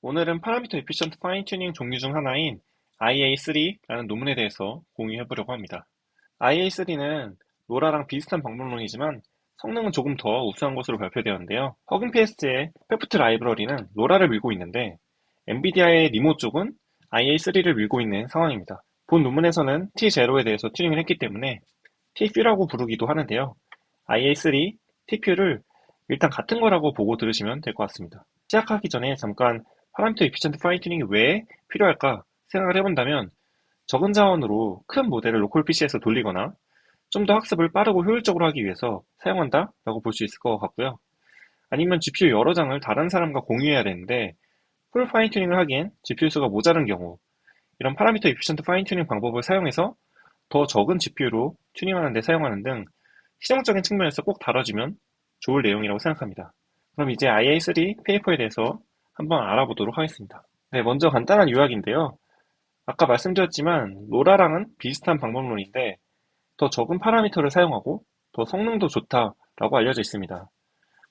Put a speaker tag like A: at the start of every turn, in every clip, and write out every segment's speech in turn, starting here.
A: 오늘은 파라미터 에피션트 파인 튜닝 종류 중 하나인 IA3라는 논문에 대해서 공유해 보려고 합니다. IA3는 로라랑 비슷한 방법론이지만 성능은 조금 더 우수한 것으로 발표되었는데요. 허근PS의 페프트 라이브러리는 로라를 밀고 있는데 엔비디아의 니모 쪽은 IA3를 밀고 있는 상황입니다. 본 논문에서는 T0에 대해서 튜닝을 했기 때문에 TPU라고 부르기도 하는데요. IA3, TPU를 일단 같은 거라고 보고 들으시면 될 것 같습니다. 시작하기 전에 잠깐 파라미터 에피션트 파인 튜닝이 왜 필요할까 생각을 해본다면 적은 자원으로 큰 모델을 로컬 PC에서 돌리거나 좀 더 학습을 빠르고 효율적으로 하기 위해서 사용한다 라고 볼 수 있을 것 같고요. 아니면 GPU 여러 장을 다른 사람과 공유해야 되는데 풀 파인 튜닝을 하기엔 GPU 수가 모자른 경우 이런 파라미터 에피션트 파인 튜닝 방법을 사용해서 더 적은 GPU로 튜닝하는 데 사용하는 등 실용적인 측면에서 꼭 다뤄지면 좋을 내용이라고 생각합니다. 그럼 이제 IA3 페이퍼에 대해서 한번 알아보도록 하겠습니다. 네, 먼저 간단한 요약인데요. 아까 말씀드렸지만 로라랑은 비슷한 방법론인데 더 적은 파라미터를 사용하고 더 성능도 좋다라고 알려져 있습니다.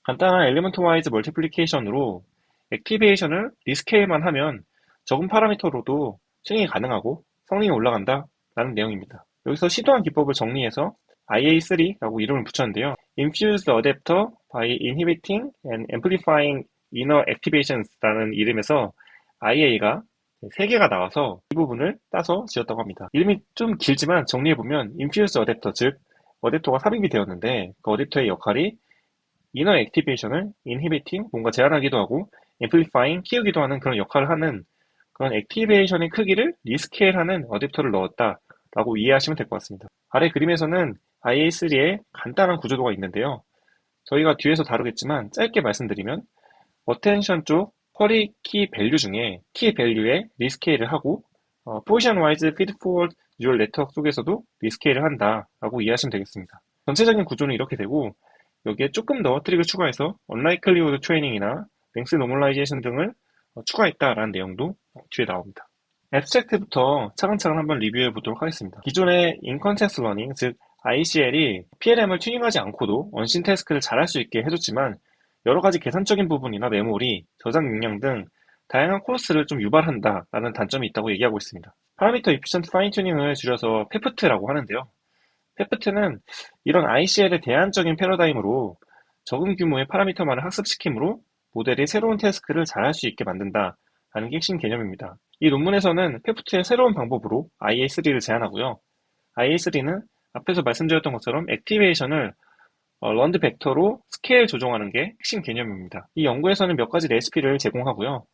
A: 간단한 엘리먼트 와이즈 멀티플리케이션으로 액티베이션을 리스케일만 하면 적은 파라미터로도 튜닝이 가능하고 성능이 올라간다라는 내용입니다. 여기서 시도한 기법을 정리해서 IA3라고 이름을 붙였는데요. Infuse the adapter by inhibiting and amplifying inner activations라는 이름에서 IA가 3개가 나와서 이 부분을 따서 지었다고 합니다. 이름이 좀 길지만 정리해보면 Infuse adapter, 즉 어댑터가 삽입이 되었는데 그 어댑터의 역할이 이너 액티베이션을 inhibiting, 뭔가 제한하기도 하고 amplifying, 키우기도 하는 그런 역할을 하는 그런 액티베이션의 크기를 리스케일하는 어댑터를 넣었다라고 이해하시면 될 것 같습니다. 아래 그림에서는 IA3의 간단한 구조도가 있는데요. 저희가 뒤에서 다루겠지만 짧게 말씀드리면 어텐션 쪽 쿼리 키 밸류 중에 키 밸류에 리스케일을 하고 포지션 와이즈 피드포워드 뉴럴 네트워크 쪽에서도 리스케일을 한다라고 이해하시면 되겠습니다. 전체적인 구조는 이렇게 되고 여기에 조금 더 트릭을 추가해서 unlikelihood training이나 랭스 노멀라이제이션 등을 추가했다라는 내용도 뒤에 나옵니다. 앱스트랙트부터 차근차근 한번 리뷰해 보도록 하겠습니다. 기존의 인컨텍스트 러닝, 즉 ICL이 PLM을 튜닝하지 않고도 언신 태스크를 잘할 수 있게 해줬지만 여러 가지 계산적인 부분이나 메모리, 저장 용량 등 다양한 코스를 좀 유발한다라는 단점이 있다고 얘기하고 있습니다. 파라미터 이피션트 파인 튜닝을 줄여서 페프트라고 하는데요. 페프트는 이런 ICL의 대안적인 패러다임으로 적은 규모의 파라미터만을 학습시키므로 모델이 새로운 태스크를 잘할 수 있게 만든다라는 게 핵심 개념입니다. 이 논문에서는 페프트의 새로운 방법으로 IA3를 제안하고요. IA3는 앞에서 말씀드렸던 것처럼 액티베이션을 런드 벡터로 스케일 조정하는 게 핵심 개념입니다. 이 연구에서는 몇 가지 레시피를 제공하고요.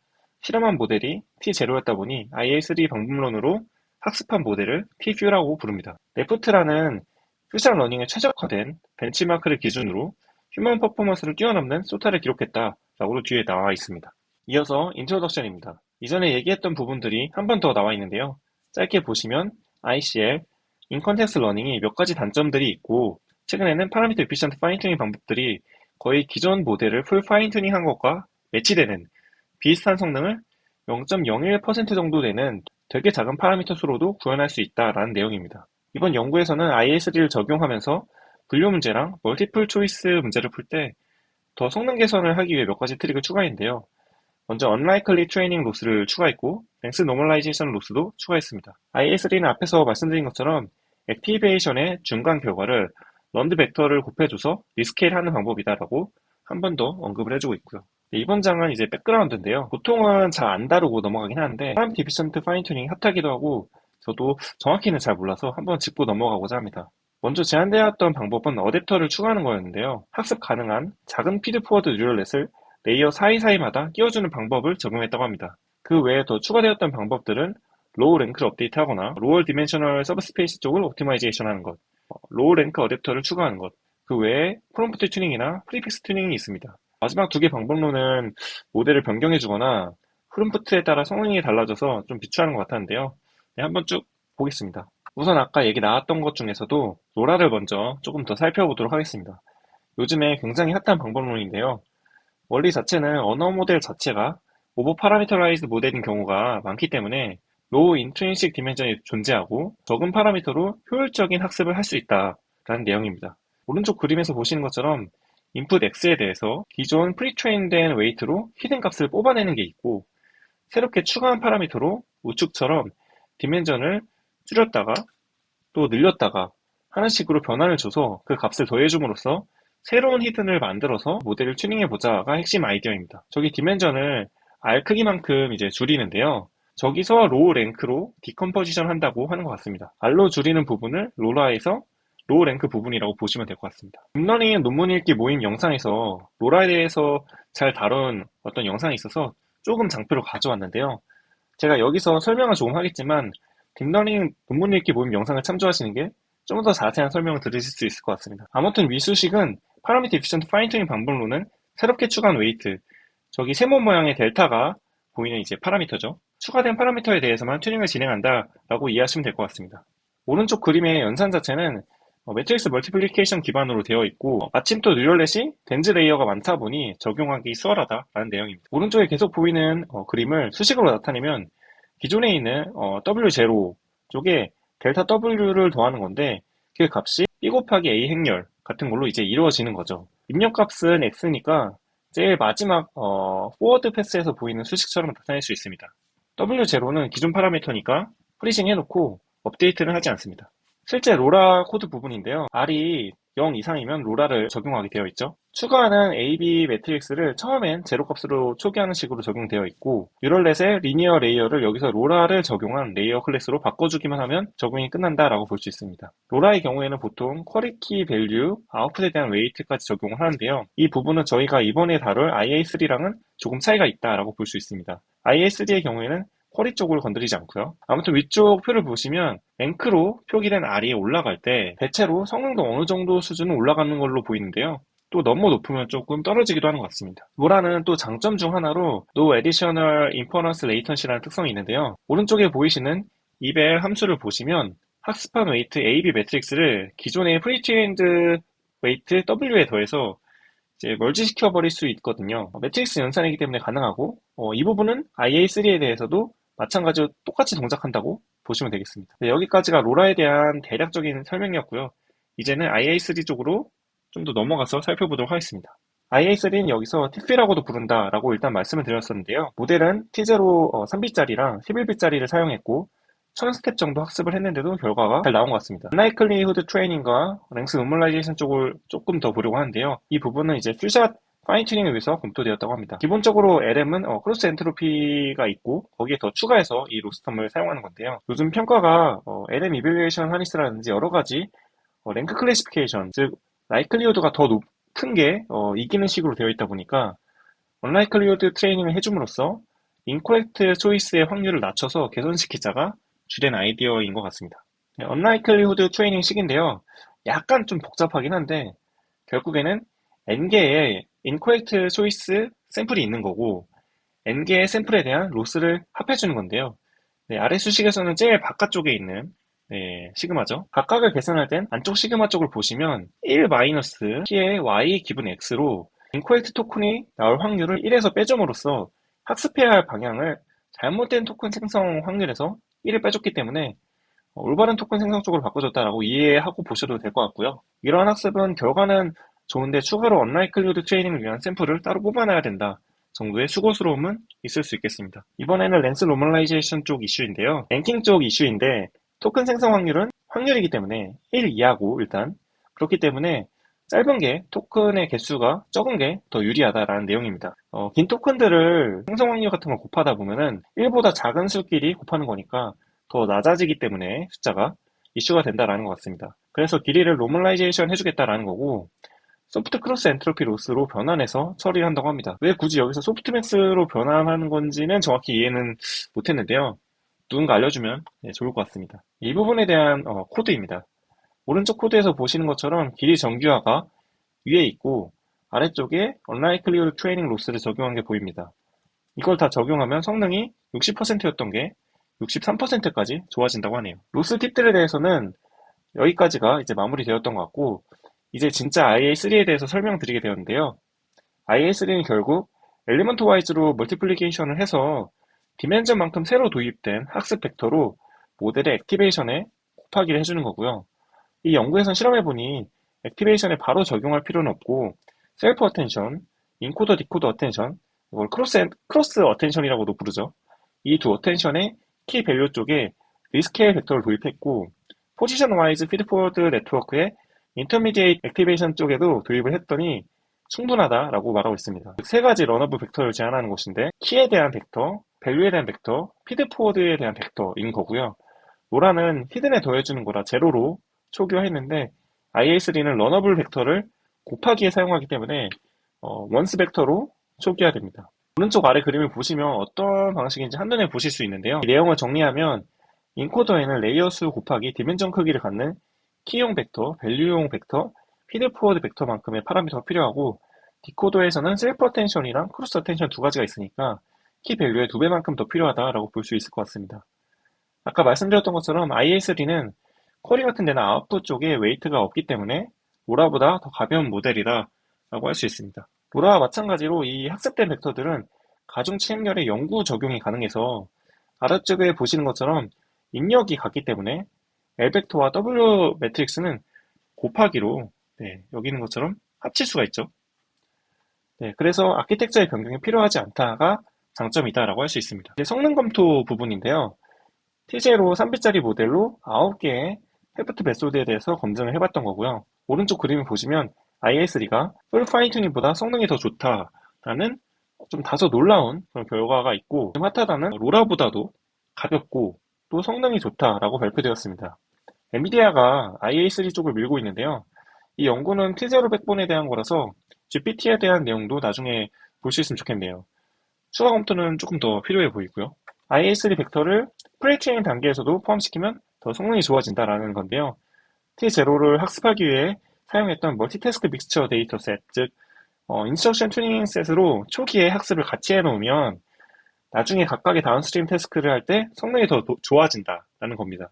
A: 실험한 모델이 T0였다 보니 IA3 방법론으로 학습한 모델을 T-View라고 부릅니다. 레프트라는 퓨전 러닝에 최적화된 벤치마크를 기준으로 휴먼 퍼포먼스를 뛰어넘는 소타를 기록했다라고 뒤에 나와 있습니다. 이어서 인트로덕션입니다. 이전에 얘기했던 부분들이 한 번 더 나와 있는데요. 짧게 보시면 ICL, 인컨텍스트 러닝이 몇 가지 단점들이 있고 최근에는 파라미터 에피션트 파인튜닝 방법들이 거의 기존 모델을 풀 파인튜닝한 것과 매치되는 비슷한 성능을 0.01% 정도 되는 되게 작은 파라미터 수로도 구현할 수 있다라는 내용입니다. 이번 연구에서는 IS3를 적용하면서 분류 문제랑 멀티플 초이스 문제를 풀 때 더 성능 개선을 하기 위해 몇 가지 트릭을 추가했는데요. 먼저 unlikely training loss를 추가했고 랭스 normalization loss도 추가했습니다. IS3는 앞에서 말씀드린 것처럼 액티베이션의 중간 결과를 런드 벡터를 곱해줘서 리스케일하는 방법이다라고 한 번 더 언급을 해주고 있고요. 네, 이번 장은 이제 백그라운드인데요. 보통은 잘 안 다루고 넘어가긴 하는데 파라미터 에피션트 파인튜닝 핫하기도 하고 저도 정확히는 잘 몰라서 한번 짚고 넘어가고자 합니다. 먼저 제안되었던 방법은 어댑터를 추가하는 거였는데요. 학습 가능한 작은 피드포워드 뉴럴넷을 레이어 사이사이마다 끼워주는 방법을 적용했다고 합니다. 그 외에 더 추가되었던 방법들은 로우 랭크를 업데이트하거나 로얼 디멘셔널 서브스페이스 쪽을 옵티마이제이션 하는 것, 로우 랭크 어댑터를 추가하는 것, 그 외에 프롬프트 튜닝이나 프리픽스 튜닝이 있습니다. 마지막 두 개 방법론은 모델을 변경해주거나 프롬프트에 따라 성능이 달라져서 좀 비추하는 것 같았는데요. 네, 한번 쭉 보겠습니다. 우선 아까 얘기 나왔던 것 중에서도 로라를 먼저 조금 더 살펴보도록 하겠습니다. 요즘에 굉장히 핫한 방법론인데요. 원리 자체는 언어 모델 자체가 오버 파라미터라이즈드 모델인 경우가 많기 때문에 로우 인트린식 디멘전이 존재하고 적은 파라미터로 효율적인 학습을 할 수 있다라는 내용입니다. 오른쪽 그림에서 보시는 것처럼 인풋 X에 대해서 기존 프리트레인된 웨이트로 히든 값을 뽑아내는 게 있고 새롭게 추가한 파라미터로 우측처럼 디멘전을 줄였다가 또 늘렸다가 하는 식으로 변화를 줘서 그 값을 더해줌으로써 새로운 히든을 만들어서 모델을 튜닝해보자가 핵심 아이디어입니다. 저기 디멘전을 R 크기만큼 이제 줄이는데요. 저기서 로우 랭크로 디컴포지션 한다고 하는 것 같습니다. R로 줄이는 부분을 로라에서 로우 랭크 부분이라고 보시면 될 것 같습니다. 딥러닝 논문 읽기 모임 영상에서 로라에 대해서 잘 다룬 어떤 영상이 있어서 조금 장표로 가져왔는데요. 제가 여기서 설명을 조금 하겠지만 딥러닝 논문 읽기 모임 영상을 참조하시는 게 좀 더 자세한 설명을 들으실 수 있을 것 같습니다. 아무튼 위수식은 파라미터 에피션트 파인튜닝 방법론은 새롭게 추가한 웨이트, 저기 세모 모양의 델타가 보이는 이제 파라미터죠. 추가된 파라미터에 대해서만 튜닝을 진행한다라고 이해하시면 될 것 같습니다. 오른쪽 그림의 연산 자체는 매트릭스 멀티플리케이션 기반으로 되어 있고 마침 또 뉴럴넷이 덴즈 레이어가 많다 보니 적용하기 수월하다라는 내용입니다. 오른쪽에 계속 보이는 그림을 수식으로 나타내면 기존에 있는 W0 쪽에 델타 W를 더하는 건데 그 값이 B 곱하기 A 행렬 같은 걸로 이제 이루어지는 거죠. 입력값은 X니까 제일 마지막 포워드 패스에서 보이는 수식처럼 나타낼 수 있습니다. W0는 기존 파라미터니까 프리징 해놓고 업데이트는 하지 않습니다. 실제 로라 코드 부분인데요. R이 0 이상이면 로라를 적용하게 되어 있죠. 추가하는 AB 매트릭스를 처음엔 제로 값으로 초기화하는 식으로 적용되어 있고 뉴럴넷의 리니어 레이어를 여기서 로라를 적용한 레이어 클래스로 바꿔주기만 하면 적용이 끝난다라고 볼 수 있습니다. 로라의 경우에는 보통 쿼리키 밸류, 아웃풋에 대한 웨이트까지 적용을 하는데요. 이 부분은 저희가 이번에 다룰 IA3랑은 조금 차이가 있다라고 볼 수 있습니다. IA3의 경우에는 쿼리 쪽을 건드리지 않고요. 아무튼 위쪽 표를 보시면 랭크로 표기된 R이 올라갈 때 대체로 성능도 어느 정도 수준은 올라가는 걸로 보이는데요. 또 너무 높으면 조금 떨어지기도 하는 것 같습니다. 로라는 또 장점 중 하나로 No Additional Inference Latency라는 특성이 있는데요. 오른쪽에 보이시는 eval 함수를 보시면 학습한 웨이트 AB 매트릭스를 기존의 프리트레인드 웨이트 W에 더해서 이제 멀지시켜 버릴 수 있거든요. 매트릭스 연산이기 때문에 가능하고 이 부분은 IA3에 대해서도 마찬가지로 똑같이 동작한다고 보시면 되겠습니다. 네, 여기까지가 로라에 대한 대략적인 설명이었고요. 이제는 IA3 쪽으로 좀 더 넘어가서 살펴보도록 하겠습니다. IA3는 여기서 TF라고도 부른다라고 일단 말씀을 드렸었는데요. 모델은 T0 3bit짜리랑 11bit짜리를 사용했고 1000스텝 정도 학습을 했는데도 결과가 잘 나온 것 같습니다. Unlikelihood Training과 Length Normalization 쪽을 조금 더 보려고 하는데요. 이 부분은 이제 퓨샷 파인튜닝을 위해서 검토되었다고 합니다. 기본적으로 LM은 크로스 엔트로피가 있고 거기에 더 추가해서 이 로스텀을 사용하는 건데요. 요즘 평가가 LM 이밸류에이션 하니스라든지 여러 가지 랭크 클래시피케이션, 즉 라이클리후드가 더 높은 게 이기는 식으로 되어 있다 보니까 언라이클리후드 트레이닝을 해줌으로써 인코렉트 초이스의 확률을 낮춰서 개선시키자가 주된 아이디어인 것 같습니다. 언라이클리후드 트레이닝 식인데요. 약간 좀 복잡하긴 한데 결국에는 n개의 인코렉트 초이스 샘플이 있는 거고 n개의 샘플에 대한 로스를 합해주는 건데요. 네, 아래 수식에서는 제일 바깥쪽에 있는 시그마죠. 각각을 계산할 땐 안쪽 시그마 쪽을 보시면 1 마이너스 P의 Y 기분 X로 인코렉트 토큰이 나올 확률을 1에서 빼줌으로써 학습해야 할 방향을 잘못된 토큰 생성 확률에서 1을 빼줬기 때문에 올바른 토큰 생성 쪽으로 바꿔줬다라고 이해하고 보셔도 될 것 같고요. 이러한 학습은 결과는 좋은데 추가로 언라이클리후드 트레이닝을 위한 샘플을 따로 뽑아놔야 된다 정도의 수고스러움은 있을 수 있겠습니다. 이번에는 렌스 노멀라이제이션 쪽 이슈인데요. 랭킹 쪽 이슈인데 토큰 생성 확률은 확률이기 때문에 1 이하고 일단 그렇기 때문에 짧은 게 토큰의 개수가 적은 게 더 유리하다라는 내용입니다. 긴 토큰들을 생성 확률 같은 걸 곱하다 보면은 1보다 작은 수끼리 곱하는 거니까 더 낮아지기 때문에 숫자가 이슈가 된다라는 것 같습니다. 그래서 길이를 노멀라이제이션 해주겠다라는 거고 소프트 크로스 엔트로피 로스로 변환해서 처리를 한다고 합니다. 왜 굳이 여기서 소프트맥스로 변환하는 건지는 정확히 이해는 못했는데요. 누군가 알려주면 좋을 것 같습니다. 이 부분에 대한 코드입니다. 오른쪽 코드에서 보시는 것처럼 길이 정규화가 위에 있고 아래쪽에 Unlikelihood Training Loss를 적용한 게 보입니다. 이걸 다 적용하면 성능이 60%였던 게 63%까지 좋아진다고 하네요. 로스 팁들에 대해서는 여기까지가 이제 마무리되었던 것 같고 이제 진짜 IA3에 대해서 설명드리게 되었는데요. IA3는 결국 엘리먼트 와이즈로 멀티플리케이션을 해서 디멘전만큼 새로 도입된 학습 벡터로 모델의 액티베이션에 곱하기를 해주는 거고요. 이 연구에선 실험해보니 액티베이션에 바로 적용할 필요는 없고 셀프 어텐션, 인코더 디코더 어텐션, 이걸 크로스 어텐션이라고도 부르죠. 이 두 어텐션의 키 밸류 쪽에 리스케일 벡터를 도입했고 포지션 와이즈 피드포워드 네트워크의 인터미디에이트 액티베이션 쪽에도 도입을 했더니 충분하다라고 말하고 있습니다. 세 가지 러너블 벡터를 제한하는 곳인데 키에 대한 벡터, 밸류에 대한 벡터, 피드포워드에 대한 벡터인 거고요. 로라는 히든에 더해주는 거라 제로로 초기화했는데 IA3는 러너블 벡터를 곱하기에 사용하기 때문에 원스 벡터로 초기화됩니다. 오른쪽 아래 그림을 보시면 어떤 방식인지 한눈에 보실 수 있는데요. 이 내용을 정리하면 인코더에는 레이어 수 곱하기 디멘전 크기를 갖는 키용 벡터, 밸류용 벡터, 피드포워드 벡터만큼의 파라미터가 필요하고 디코더에서는 셀프 어텐션이랑 크로스 어텐션 두 가지가 있으니까 키 밸류의 2배만큼 더 필요하다라고 볼 수 있을 것 같습니다. 아까 말씀드렸던 것처럼 IA3는 쿼리 같은 데는 아웃풋 쪽에 웨이트가 없기 때문에 로라보다 더 가벼운 모델이다 라고 할 수 있습니다. 로라와 마찬가지로 이 학습된 벡터들은 가중 치행렬에 영구 적용이 가능해서 아래쪽에 보시는 것처럼 입력이 같기 때문에 L벡터와 W 매트릭스는 곱하기로 여기 있는 것처럼 합칠 수가 있죠. 그래서 아키텍처의 변경이 필요하지 않다가 장점이다라고 할 수 있습니다. 이제 성능 검토 부분인데요. T0 3빛짜리 모델로 9개의 헤프트 메소드에 대해서 검증을 해봤던 거고요. 오른쪽 그림을 보시면 IA3가 풀 파인튜닝보다 성능이 더 좋다라는 좀 다소 놀라운 그런 결과가 있고 핫하다는 로라보다도 가볍고 또 성능이 좋다라고 발표되었습니다. 엔비디아가 IA3 쪽을 밀고 있는데요. 이 연구는 T0 백본에 대한 거라서 GPT에 대한 내용도 나중에 볼 수 있으면 좋겠네요. 추가 검토는 조금 더 필요해 보이고요. IA3 벡터를 프리트레인 단계에서도 포함시키면 더 성능이 좋아진다라는 건데요. T0를 학습하기 위해 사용했던 멀티태스크 믹스처 데이터셋, 즉 인스트럭션 튜닝 셋으로 초기에 학습을 같이 해놓으면 나중에 각각의 다운스트림 태스크를 할 때 성능이 더 좋아진다라는 겁니다.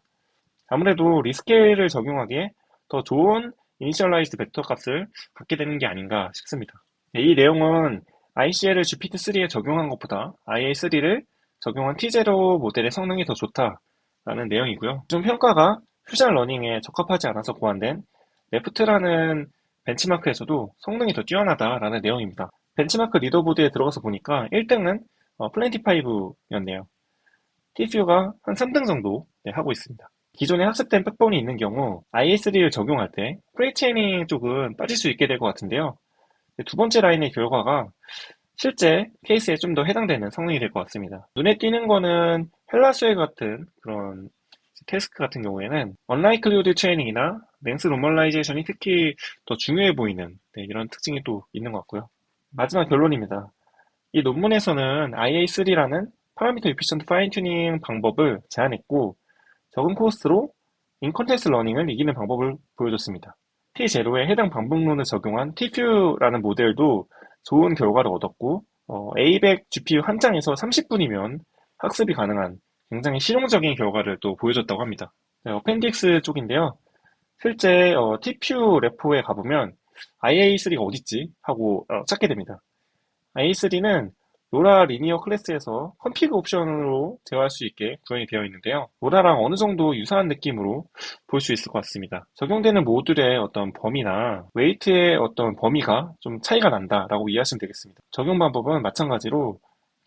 A: 아무래도 리스케일을 적용하기에 더 좋은 이니셜라이즈드 벡터 값을 갖게 되는 게 아닌가 싶습니다. 이 내용은 ICL을 GPT-3에 적용한 것보다 IA3를 적용한 T0 모델의 성능이 더 좋다라는 내용이고요. 좀 평가가 퓨전 러닝에 적합하지 않아서 고안된 레프트라는 벤치마크에서도 성능이 더 뛰어나다라는 내용입니다. 벤치마크 리더보드에 들어가서 보니까 1등은 플랜티5였네요. TPU가 한 3등 정도 하고 있습니다. 기존에 학습된 백본이 있는 경우 IA3를 적용할 때 프리체이닝 쪽은 빠질 수 있게 될 것 같은데요. 두 번째 라인의 결과가 실제 케이스에 좀 더 해당되는 성능이 될 것 같습니다. 눈에 띄는 거는 헬라스웨 같은 그런 태스크 같은 경우에는 언라이클리우드 트레이닝이나 랭스 노멀라이제이션이 특히 더 중요해 보이는 이런 특징이 또 있는 것 같고요. 마지막 결론입니다. 이 논문에서는 IA3라는 파라미터 이피션트 파인 튜닝 방법을 제안했고 적은 코스트로 인컨텍스트 러닝을 이기는 방법을 보여줬습니다. T0에 해당 방법론을 적용한 TPU라는 모델도 좋은 결과를 얻었고 A100 GPU 한 장에서 30분이면 학습이 가능한 굉장히 실용적인 결과를 또 보여줬다고 합니다. 어펜딕스 쪽인데요. 실제 TPU 레포에 가보면 IA3가 어딨지? 하고 찾게 됩니다. IA3는 로라 리니어 클래스에서 컨피그 옵션으로 제어할 수 있게 구현이 되어 있는데요. 로라랑 어느 정도 유사한 느낌으로 볼 수 있을 것 같습니다. 적용되는 모듈의 어떤 범위나 웨이트의 어떤 범위가 좀 차이가 난다라고 이해하시면 되겠습니다. 적용 방법은 마찬가지로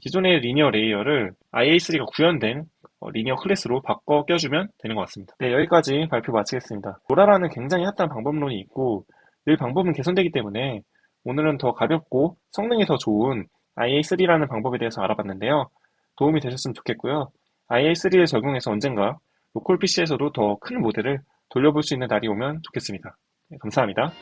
A: 기존의 리니어 레이어를 IA3가 구현된 리니어 클래스로 바꿔 껴주면 되는 것 같습니다. 네, 여기까지 발표 마치겠습니다. 로라라는 굉장히 핫한 방법론이 있고 늘 방법은 개선되기 때문에 오늘은 더 가볍고 성능이 더 좋은 IA3라는 방법에 대해서 알아봤는데요. 도움이 되셨으면 좋겠고요. IA3를 적용해서 언젠가 로컬 PC에서도 더 큰 모델을 돌려볼 수 있는 날이 오면 좋겠습니다. 네, 감사합니다.